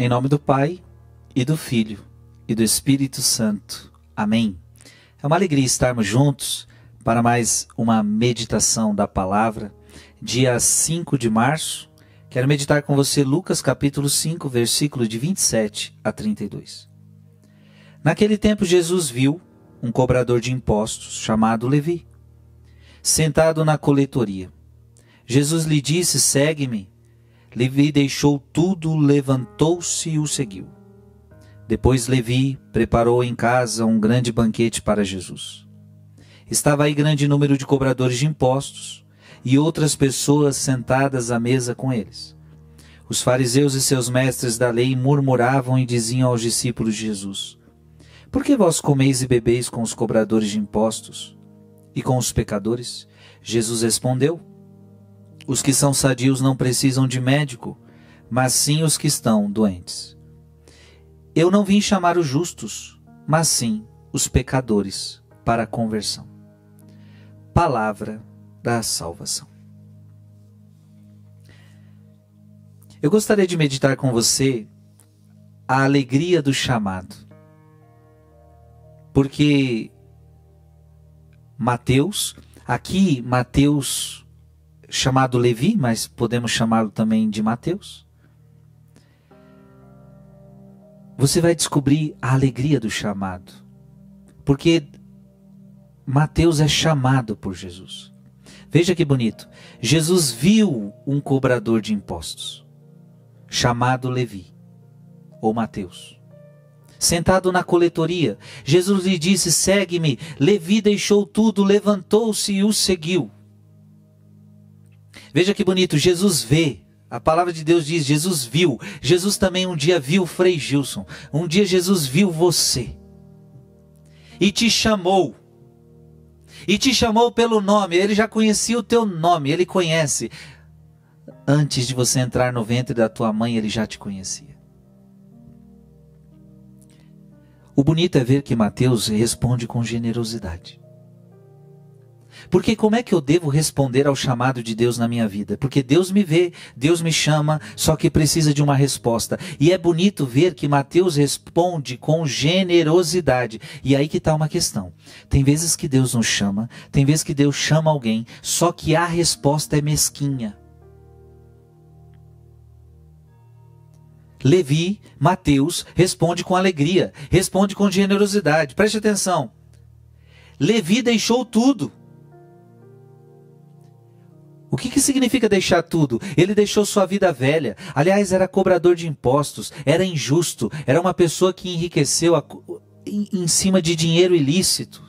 Em nome do Pai, e do Filho, e do Espírito Santo. Amém. É uma alegria estarmos juntos para mais uma meditação da palavra. Dia 5 de março, quero meditar com você Lucas capítulo 5, versículo de 27 a 32. Naquele tempo Jesus viu um cobrador de impostos, chamado Levi, sentado na coletoria. Jesus lhe disse: segue-me. Levi deixou tudo, levantou-se e o seguiu. Depois Levi preparou em casa um grande banquete para Jesus. Estava aí grande número de cobradores de impostos e outras pessoas sentadas à mesa com eles. Os fariseus e seus mestres da lei murmuravam e diziam aos discípulos de Jesus: por que vós comeis e bebeis com os cobradores de impostos e com os pecadores? Jesus respondeu: os que são sadios não precisam de médico, mas sim os que estão doentes. Eu não vim chamar os justos, mas sim os pecadores para a conversão. Palavra da salvação. Eu gostaria de meditar com você a alegria do chamado. Porque Mateus, chamado Levi, mas podemos chamá-lo também de Mateus. Você vai descobrir a alegria do chamado. Porque Mateus é chamado por Jesus. Veja que bonito. Jesus viu um cobrador de impostos, chamado Levi, ou Mateus, sentado na coletoria. Jesus lhe disse: segue-me. Levi deixou tudo, levantou-se e o seguiu. Veja que bonito, Jesus vê. A palavra de Deus diz: Jesus viu. Jesus também um dia viu Frei Gilson. Um dia Jesus viu você. E te chamou. E te chamou pelo nome. Ele já conhecia o teu nome. Ele conhece. Antes de você entrar no ventre da tua mãe, ele já te conhecia. O bonito é ver que Mateus responde com generosidade. Porque como é que eu devo responder ao chamado de Deus na minha vida? Porque Deus me vê, Deus me chama, só que precisa de uma resposta. E é bonito ver que Mateus responde com generosidade. E aí que está uma questão. Tem vezes que Deus nos chama, tem vezes que Deus chama alguém, só que a resposta é mesquinha. Levi, Mateus, responde com alegria, responde com generosidade. Preste atenção. Levi deixou tudo. O que significa deixar tudo? Ele deixou sua vida velha. Aliás, era cobrador de impostos, era injusto, era uma pessoa que enriqueceu em cima de dinheiro ilícito.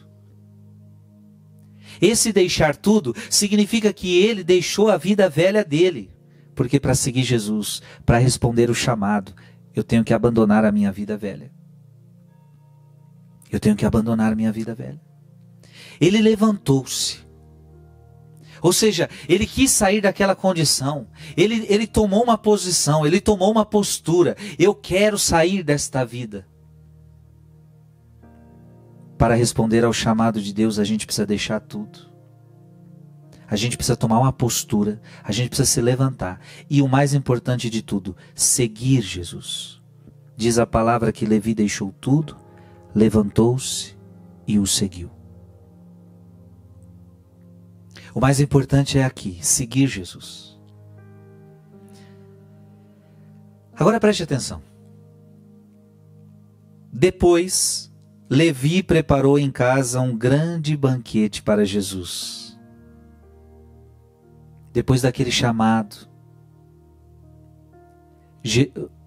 Esse deixar tudo significa que ele deixou a vida velha dele. Porque para seguir Jesus, para responder o chamado, eu tenho que abandonar a minha vida velha. Eu tenho que abandonar a minha vida velha. Ele levantou-se. Ou seja, ele quis sair daquela condição. Ele tomou uma posição, ele tomou uma postura. Eu quero sair desta vida. Para responder ao chamado de Deus, a gente precisa deixar tudo. A gente precisa tomar uma postura, a gente precisa se levantar. E o mais importante de tudo, seguir Jesus. Diz a palavra que Levi deixou tudo, levantou-se e o seguiu. O mais importante é aqui, seguir Jesus. Agora preste atenção. Depois, Levi preparou em casa um grande banquete para Jesus. Depois daquele chamado,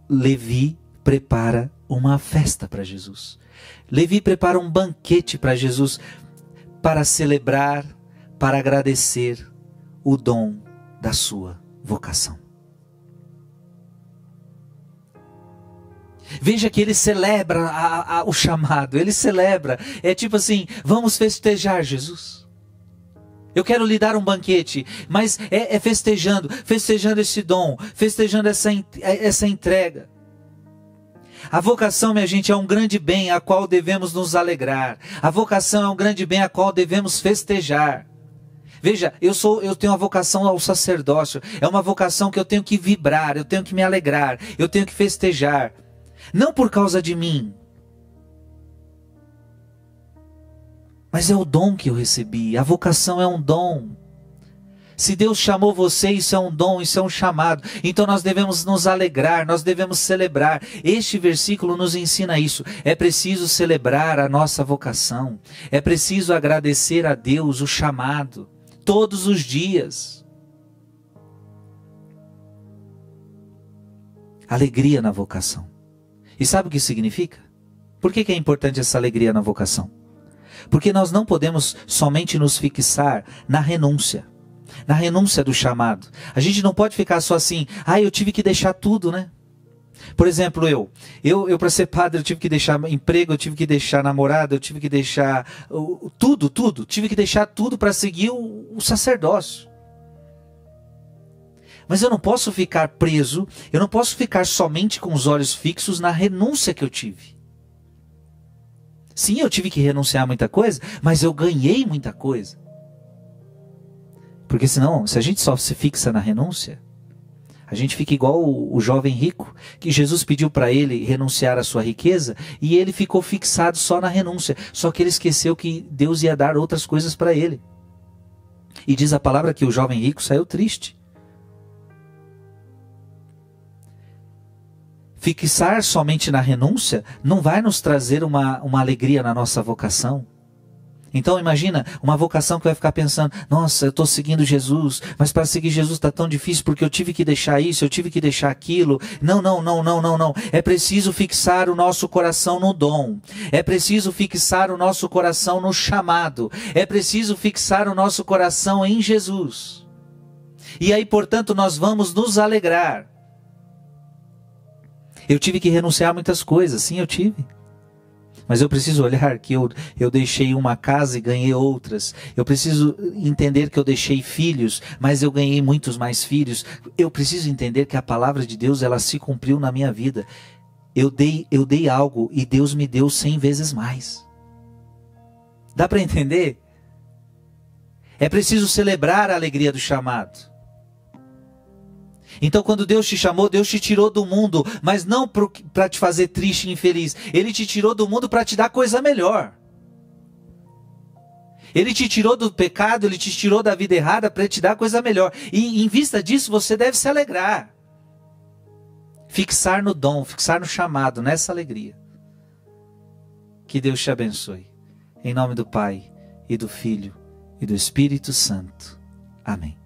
Levi prepara uma festa para Jesus. Levi prepara um banquete para Jesus, para celebrar, para agradecer o dom da sua vocação. Veja que ele celebra o chamado, ele celebra. É tipo assim: vamos festejar, Jesus. Eu quero lhe dar um banquete, mas é festejando esse dom, festejando essa entrega. A vocação, minha gente, é um grande bem a qual devemos nos alegrar. A vocação é um grande bem a qual devemos festejar. Veja, eu tenho uma vocação ao sacerdócio. É uma vocação que eu tenho que vibrar, eu tenho que me alegrar, eu tenho que festejar. Não por causa de mim, mas é o dom que eu recebi. A vocação é um dom. Se Deus chamou você, isso é um dom, isso é um chamado. Então nós devemos nos alegrar, nós devemos celebrar. Este versículo nos ensina isso. É preciso celebrar a nossa vocação. É preciso agradecer a Deus o chamado, todos os dias. Alegria na vocação. E sabe o que significa? Por que é importante essa alegria na vocação? Porque nós não podemos somente nos fixar na renúncia do chamado. A gente não pode ficar só assim, eu tive que deixar tudo, né? Por exemplo, eu para ser padre, eu tive que deixar emprego, eu tive que deixar namorada, eu tive que deixar tudo, tive que deixar tudo para seguir o sacerdócio. Mas eu não posso ficar preso, eu não posso ficar somente com os olhos fixos na renúncia que eu tive. Sim, eu tive que renunciar a muita coisa, mas eu ganhei muita coisa. Porque senão, se a gente só se fixa na renúncia, a gente fica igual o jovem rico, que Jesus pediu para ele renunciar à sua riqueza, e ele ficou fixado só na renúncia. Só que ele esqueceu que Deus ia dar outras coisas para ele. E diz a palavra que o jovem rico saiu triste. Fixar somente na renúncia não vai nos trazer uma alegria na nossa vocação. Então imagina uma vocação que vai ficar pensando, nossa, eu estou seguindo Jesus, mas para seguir Jesus está tão difícil porque eu tive que deixar isso, eu tive que deixar aquilo. Não. É preciso fixar o nosso coração no dom. É preciso fixar o nosso coração no chamado. É preciso fixar o nosso coração em Jesus. E aí, portanto, nós vamos nos alegrar. Eu tive que renunciar a muitas coisas, sim, eu tive. Mas eu preciso olhar que eu deixei uma casa e ganhei outras. Eu preciso entender que eu deixei filhos, mas eu ganhei muitos mais filhos. Eu preciso entender que a palavra de Deus, ela se cumpriu na minha vida. Eu dei algo e Deus me deu 100 vezes mais. Dá para entender? É preciso celebrar a alegria do chamado. Então quando Deus te chamou, Deus te tirou do mundo, mas não para te fazer triste e infeliz. Ele te tirou do mundo para te dar coisa melhor. Ele te tirou do pecado, Ele te tirou da vida errada para te dar coisa melhor. E em vista disso, você deve se alegrar. Fixar no dom, fixar no chamado, nessa alegria. Que Deus te abençoe. Em nome do Pai, e do Filho, e do Espírito Santo. Amém.